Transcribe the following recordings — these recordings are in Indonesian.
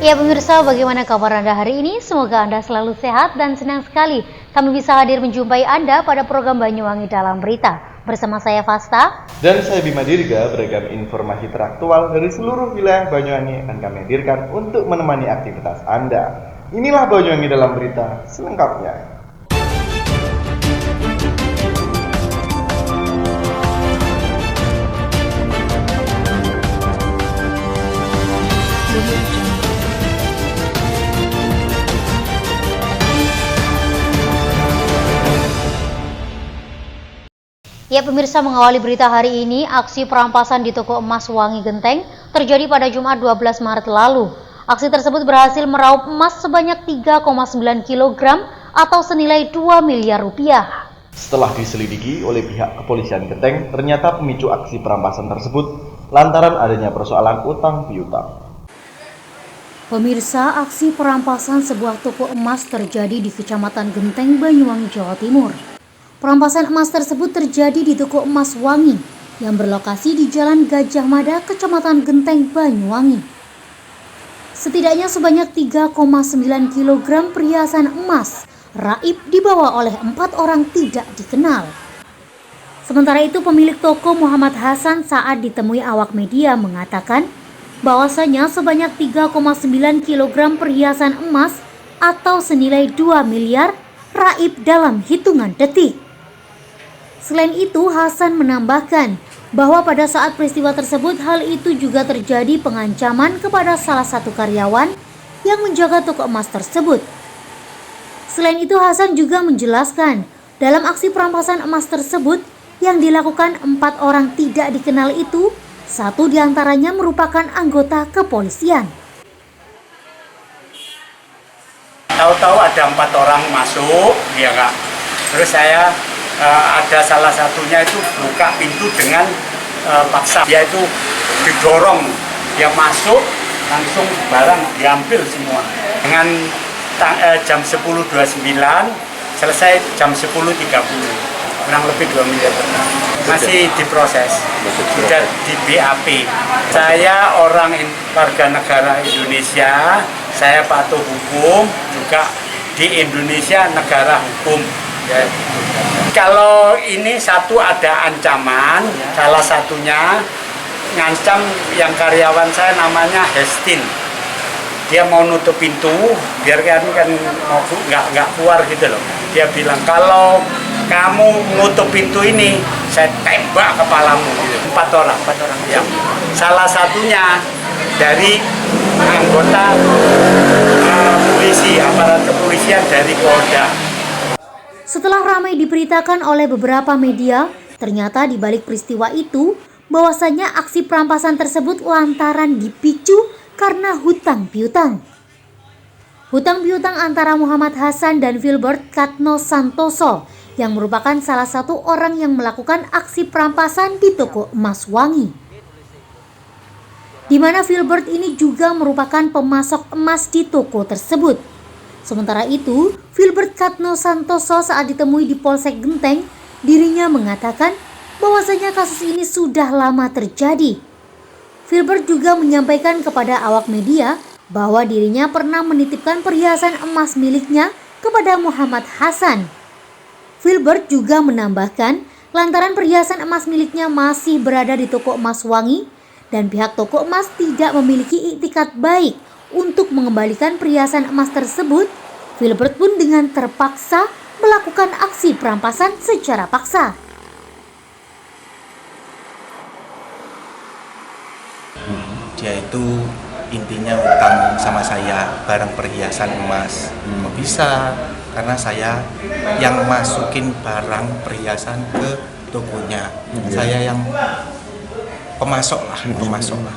Ya pemirsa, bagaimana kabar Anda hari ini? Semoga Anda selalu sehat dan senang sekali kami bisa hadir menjumpai Anda pada program Banyuwangi Dalam Berita. Bersama saya Fasta dan saya Bima Dirga, beragam informasi teraktual dari seluruh wilayah Banyuwangi akan kami hadirkan untuk menemani aktivitas Anda. Inilah Banyuwangi Dalam Berita selengkapnya. Ya pemirsa, mengawali berita hari ini, aksi perampasan di toko emas Wangi Genteng terjadi pada Jumat 12 Maret lalu. Aksi tersebut berhasil meraup emas sebanyak 3,9 kg atau senilai 2 miliar rupiah. Setelah diselidiki oleh pihak kepolisian Genteng, ternyata pemicu aksi perampasan tersebut lantaran adanya persoalan utang piutang. Pemirsa, aksi perampasan sebuah toko emas terjadi di Kecamatan Genteng, Banyuwangi, Jawa Timur. Perampasan emas tersebut terjadi di toko emas Wangi yang berlokasi di Jalan Gajah Mada, Kecamatan Genteng, Banyuwangi. Setidaknya sebanyak 3,9 kg perhiasan emas raib dibawa oleh 4 orang tidak dikenal. Sementara itu pemilik toko Muhammad Hasan saat ditemui awak media mengatakan bahwasanya sebanyak 3,9 kg perhiasan emas atau senilai 2 miliar raib dalam hitungan detik. Selain itu, Hasan menambahkan bahwa pada saat peristiwa tersebut hal itu juga terjadi pengancaman kepada salah satu karyawan yang menjaga toko emas tersebut. Selain itu, Hasan juga menjelaskan dalam aksi perampasan emas tersebut yang dilakukan 4 orang tidak dikenal itu, 1 diantaranya merupakan anggota kepolisian. Tahu-tahu ada 4 orang masuk, ya Kak. Terus saya ada salah satunya itu buka pintu dengan paksa. Dia itu didorong, dia masuk, langsung barang diambil semua. Dengan jam 10.29, selesai jam 10.30. Kurang lebih 2 miliar. Masih diproses, sudah di BAP. Saya orang warga negara Indonesia, saya patuh hukum, juga di Indonesia negara hukum. Ya. Kalau ini satu ada ancaman, salah satunya ngancam yang karyawan saya namanya Hestin. Dia mau nutup pintu, biar kan mau nggak keluar gitu loh. Dia bilang kalau kamu nutup pintu ini, saya tembak kepalamu. 4 orang. Ya. Salah satunya dari anggota polisi, aparat kepolisian dari Polda. Setelah ramai diberitakan oleh beberapa media, ternyata di balik peristiwa itu, bahwasanya aksi perampasan tersebut lantaran dipicu karena hutang piutang. Hutang piutang antara Muhammad Hasan dan Filbert Katno Santoso yang merupakan salah satu orang yang melakukan aksi perampasan di toko emas Wangi. Di mana Filbert ini juga merupakan pemasok emas di toko tersebut. Sementara itu, Filbert Katno Santoso saat ditemui di Polsek Genteng, dirinya mengatakan bahwasanya kasus ini sudah lama terjadi. Filbert juga menyampaikan kepada awak media bahwa dirinya pernah menitipkan perhiasan emas miliknya kepada Muhammad Hasan. Filbert juga menambahkan lantaran perhiasan emas miliknya masih berada di toko emas Wangi dan pihak toko emas tidak memiliki iktikat baik untuk mengembalikan perhiasan emas tersebut, Filbert pun dengan terpaksa melakukan aksi perampasan secara paksa. Dia itu intinya utang sama saya barang perhiasan emas. Kok bisa? Karena saya yang masukin barang perhiasan ke tokonya. Saya yang pemasok lah.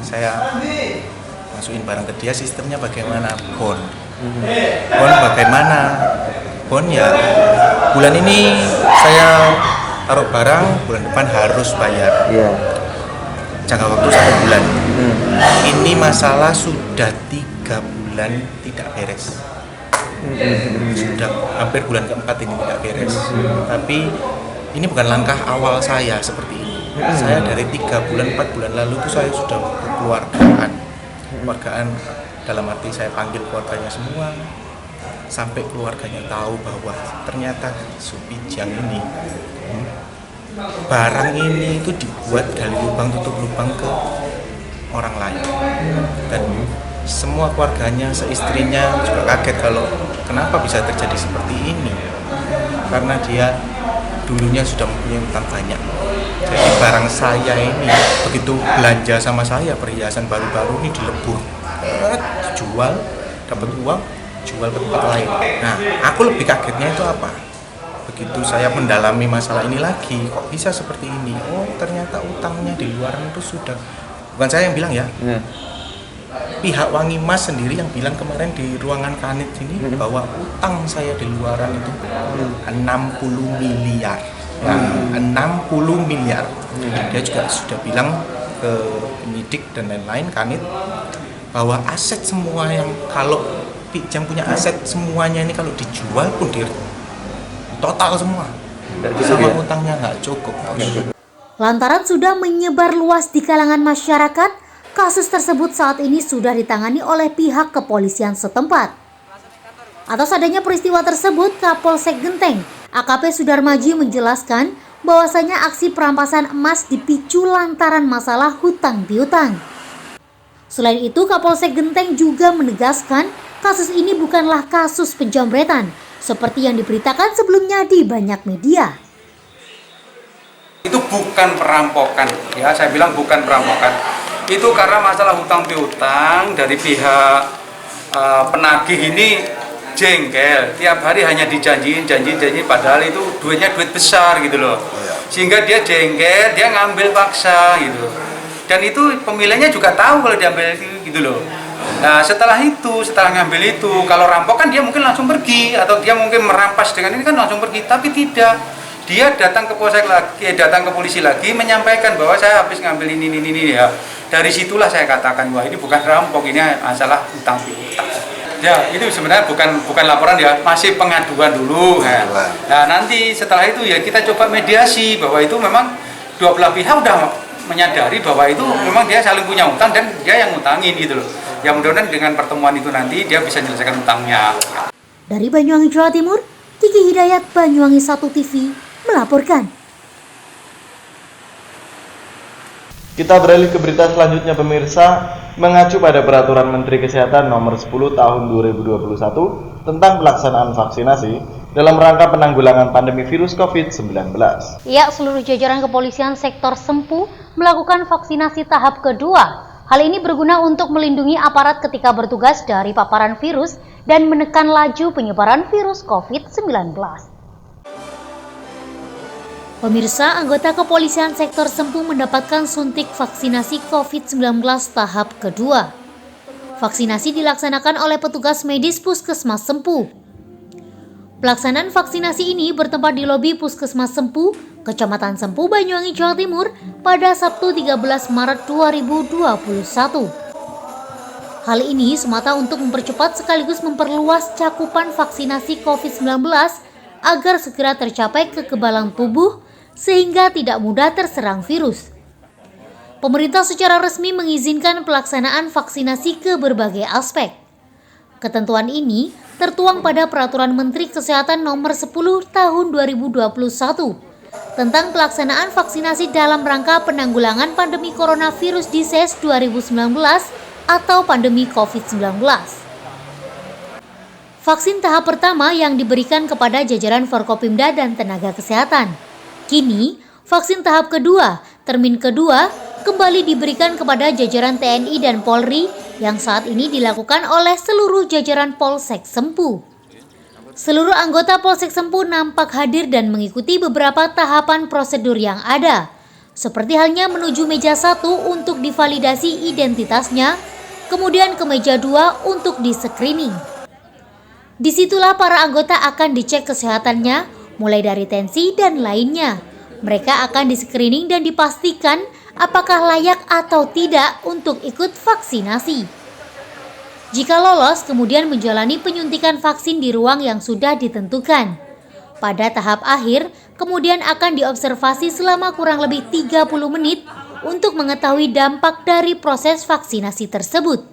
Saya masukin barang ke dia, sistemnya bagaimana? Bon bagaimana? Bon ya bulan ini saya taruh barang, bulan depan harus bayar. Jangka waktu 1 bulan. Ini masalah sudah 3 bulan tidak beres. Sudah hampir bulan keempat ini tidak beres. Tapi ini bukan langkah awal saya seperti ini. Saya dari 3 bulan 4 bulan lalu itu saya sudah kekeluargaan Dalam arti saya panggil keluarganya semua, sampai keluarganya tahu bahwa ternyata Supijang ini, barang ini itu dibuat dari lubang tutup lubang ke orang lain. Dan semua keluarganya, seistrinya juga kaget kalau kenapa bisa terjadi seperti ini. Karena dia dulunya sudah mempunyai utang banyak. Jadi barang saya ini begitu belanja sama saya, perhiasan baru-baru ini dilebur, jual, dapat uang, jual ke tempat lain. Nah, aku lebih kagetnya itu apa? Begitu saya mendalami masalah ini lagi, kok bisa seperti ini? Oh, ternyata utangnya di luar itu sudah, bukan saya yang bilang ya. Pihak Wangi Mas sendiri yang bilang kemarin di ruangan Kanit ini bahwa utang saya di luaran itu 60 miliar. Nah, 60 miliar. Dia juga sudah bilang ke penyidik dan lain-lain Kanit bahwa aset semua yang kalau Pijang punya aset semuanya ini kalau dijual pun total semua. Sama utangnya nggak cukup. Lantaran sudah menyebar luas di kalangan masyarakat, kasus tersebut saat ini sudah ditangani oleh pihak kepolisian setempat. Atas adanya peristiwa tersebut, Kapolsek Genteng, AKP Sudarmaji menjelaskan bahwasanya aksi perampasan emas dipicu lantaran masalah hutang piutang. Selain itu, Kapolsek Genteng juga menegaskan kasus ini bukanlah kasus penjamretan seperti yang diberitakan sebelumnya di banyak media. Itu bukan perampokan, ya saya bilang bukan perampokan. Itu karena masalah hutang piutang dari pihak penagih ini jengkel, tiap hari hanya janji padahal itu duitnya duit besar gitu loh. Sehingga dia jengkel, dia ngambil paksa gitu. Dan itu pemiliknya juga tahu kalau diambil itu gitu loh. Nah, setelah ngambil itu, kalau rampok kan dia mungkin langsung pergi atau dia mungkin merampas dengan ini kan langsung pergi, tapi tidak. Dia datang ke polsek lagi, datang ke polisi lagi menyampaikan bahwa saya habis ngambil ini ya. Dari situlah saya katakan wah ini bukan rampok, ini masalah utang piutang. Ya, itu sebenarnya bukan laporan ya, masih pengaduan dulu. Nah, nanti setelah itu ya kita coba mediasi bahwa itu memang dua belah pihak udah menyadari bahwa itu memang dia saling punya utang dan dia yang ngutangin gitu loh. Ya mudah-mudahan dengan pertemuan itu nanti dia bisa menyelesaikan utangnya. Dari Banyuwangi, Jawa Timur, Kiki Hidayat, Banyuwangi 1 TV melaporkan. Kita beralih ke berita selanjutnya pemirsa, mengacu pada Peraturan Menteri Kesehatan Nomor 10 Tahun 2021 tentang pelaksanaan vaksinasi dalam rangka penanggulangan pandemi virus COVID-19. Ya, seluruh jajaran kepolisian sektor Sempu melakukan vaksinasi tahap kedua. Hal ini berguna untuk melindungi aparat ketika bertugas dari paparan virus dan menekan laju penyebaran virus COVID-19. Pemirsa, anggota kepolisian sektor Sempu mendapatkan suntik vaksinasi COVID-19 tahap kedua. Vaksinasi dilaksanakan oleh petugas medis Puskesmas Sempu. Pelaksanaan vaksinasi ini bertempat di lobi Puskesmas Sempu, Kecamatan Sempu, Banyuwangi, Jawa Timur pada Sabtu 13 Maret 2021. Hal ini semata untuk mempercepat sekaligus memperluas cakupan vaksinasi COVID-19 agar segera tercapai kekebalan tubuh sehingga tidak mudah terserang virus. Pemerintah secara resmi mengizinkan pelaksanaan vaksinasi ke berbagai aspek. Ketentuan ini tertuang pada Peraturan Menteri Kesehatan Nomor 10 Tahun 2021 tentang pelaksanaan vaksinasi dalam rangka penanggulangan pandemi coronavirus disease 2019 atau pandemi COVID-19. Vaksin tahap pertama yang diberikan kepada jajaran Forkopimda dan tenaga kesehatan. Kini, vaksin tahap kedua, termin kedua, kembali diberikan kepada jajaran TNI dan Polri yang saat ini dilakukan oleh seluruh jajaran Polsek Sempu. Seluruh anggota Polsek Sempu nampak hadir dan mengikuti beberapa tahapan prosedur yang ada, seperti halnya menuju meja 1 untuk divalidasi identitasnya, kemudian ke meja 2 untuk di-screening. Disitulah para anggota akan dicek kesehatannya, mulai dari tensi dan lainnya. Mereka akan di-screening dan dipastikan apakah layak atau tidak untuk ikut vaksinasi. Jika lolos, kemudian menjalani penyuntikan vaksin di ruang yang sudah ditentukan. Pada tahap akhir, kemudian akan diobservasi selama kurang lebih 30 menit untuk mengetahui dampak dari proses vaksinasi tersebut.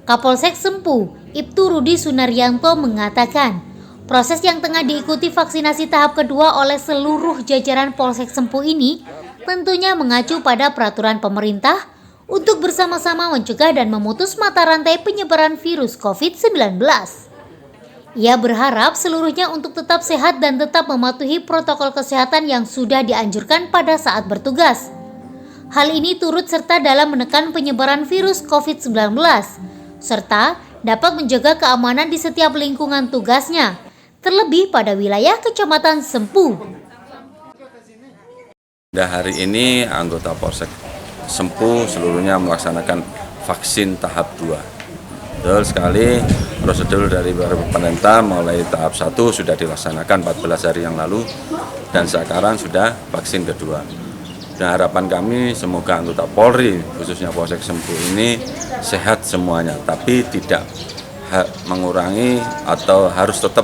Kapolsek Sempu, Ibtu Rudi Sunaryanto mengatakan, proses yang tengah diikuti vaksinasi tahap kedua oleh seluruh jajaran Polsek Sempu ini tentunya mengacu pada peraturan pemerintah untuk bersama-sama mencegah dan memutus mata rantai penyebaran virus COVID-19. Ia berharap seluruhnya untuk tetap sehat dan tetap mematuhi protokol kesehatan yang sudah dianjurkan pada saat bertugas. Hal ini turut serta dalam menekan penyebaran virus COVID-19, serta dapat menjaga keamanan di setiap lingkungan tugasnya, terlebih pada wilayah Kecamatan Sempu. Hari ini anggota Polsek Sempu seluruhnya melaksanakan vaksin tahap 2. Betul sekali, prosedur dari pemerintah mulai tahap 1 sudah dilaksanakan 14 hari yang lalu dan sekarang sudah vaksin kedua. Dan harapan kami semoga anggota Polri khususnya Polsek Sempu ini sehat semuanya, tapi tidak mengurangi atau harus tetap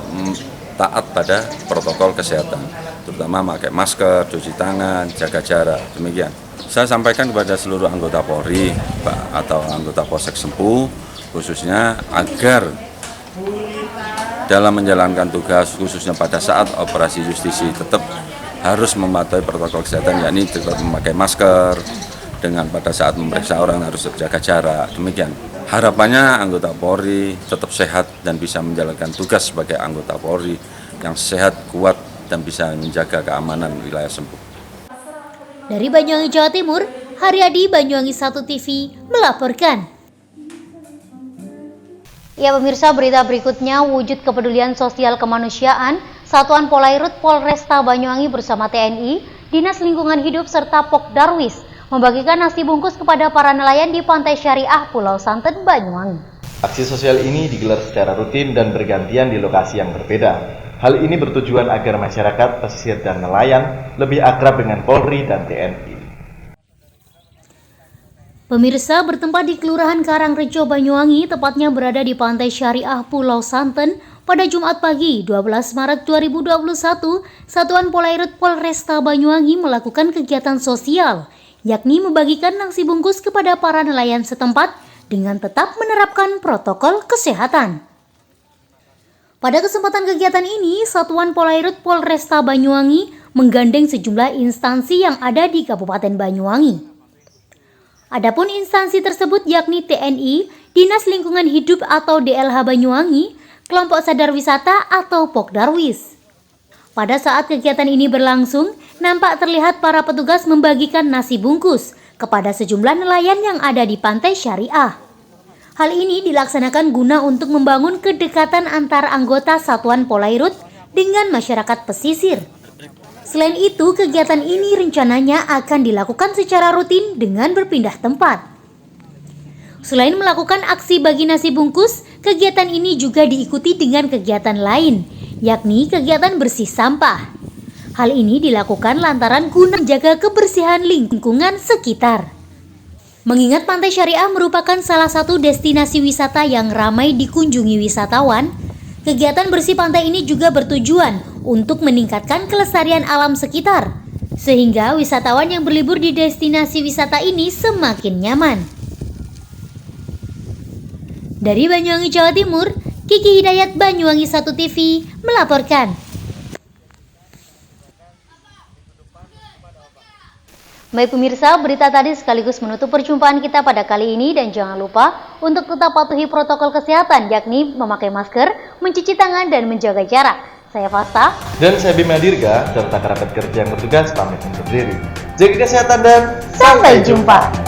taat pada protokol kesehatan, terutama pakai masker, cuci tangan, jaga jarak. Demikian. Saya sampaikan kepada seluruh anggota Polri atau anggota Polsek Sempu khususnya agar dalam menjalankan tugas khususnya pada saat operasi justisi tetap harus mematuhi protokol kesehatan, yakni tetap memakai masker, dengan pada saat memeriksa orang harus jaga jarak. Demikian. Harapannya anggota Polri tetap sehat dan bisa menjalankan tugas sebagai anggota Polri yang sehat, kuat, dan bisa menjaga keamanan wilayah Sempu. Dari Banyuwangi, Jawa Timur, Haryadi, Banyuwangi 1 TV melaporkan. Ya pemirsa, berita berikutnya wujud kepedulian sosial kemanusiaan Satuan Polairut Polresta Banyuwangi bersama TNI, Dinas Lingkungan Hidup serta Pokdarwis membagikan nasi bungkus kepada para nelayan di Pantai Syariah Pulau Santen, Banyuwangi. Aksi sosial ini digelar secara rutin dan bergantian di lokasi yang berbeda. Hal ini bertujuan agar masyarakat, pesisir dan nelayan lebih akrab dengan Polri dan TNI. Pemirsa, bertempat di Kelurahan Karangrejo, Banyuwangi, tepatnya berada di Pantai Syariah Pulau Santen, pada Jumat pagi 12 Maret 2021, Satuan Polairut Polresta Banyuwangi melakukan kegiatan sosial, yakni membagikan nasi bungkus kepada para nelayan setempat dengan tetap menerapkan protokol kesehatan. Pada kesempatan kegiatan ini, Satuan Polairut Polresta Banyuwangi menggandeng sejumlah instansi yang ada di Kabupaten Banyuwangi. Adapun instansi tersebut yakni TNI, Dinas Lingkungan Hidup atau DLH Banyuwangi, Kelompok Sadar Wisata atau Pokdarwis. Pada saat kegiatan ini berlangsung, nampak terlihat para petugas membagikan nasi bungkus kepada sejumlah nelayan yang ada di Pantai Syariah. Hal ini dilaksanakan guna untuk membangun kedekatan antar anggota Satuan Polairut dengan masyarakat pesisir. Selain itu, kegiatan ini rencananya akan dilakukan secara rutin dengan berpindah tempat. Selain melakukan aksi bagi nasi bungkus, kegiatan ini juga diikuti dengan kegiatan lain, yakni kegiatan bersih sampah. Hal ini dilakukan lantaran guna menjaga kebersihan lingkungan sekitar. Mengingat Pantai Syariah merupakan salah satu destinasi wisata yang ramai dikunjungi wisatawan, kegiatan bersih pantai ini juga bertujuan untuk meningkatkan kelestarian alam sekitar, sehingga wisatawan yang berlibur di destinasi wisata ini semakin nyaman. Dari Banyuwangi, Jawa Timur, Kiki Hidayat, Banyuwangi 1 TV melaporkan. Baik pemirsa, berita tadi sekaligus menutup perjumpaan kita pada kali ini dan jangan lupa untuk tetap patuhi protokol kesehatan yakni memakai masker, mencuci tangan dan menjaga jarak. Saya Fasta dan saya Bima Dirga serta kerabat kerja yang bertugas pamit undur diri. Jaga kesehatan dan sampai jumpa.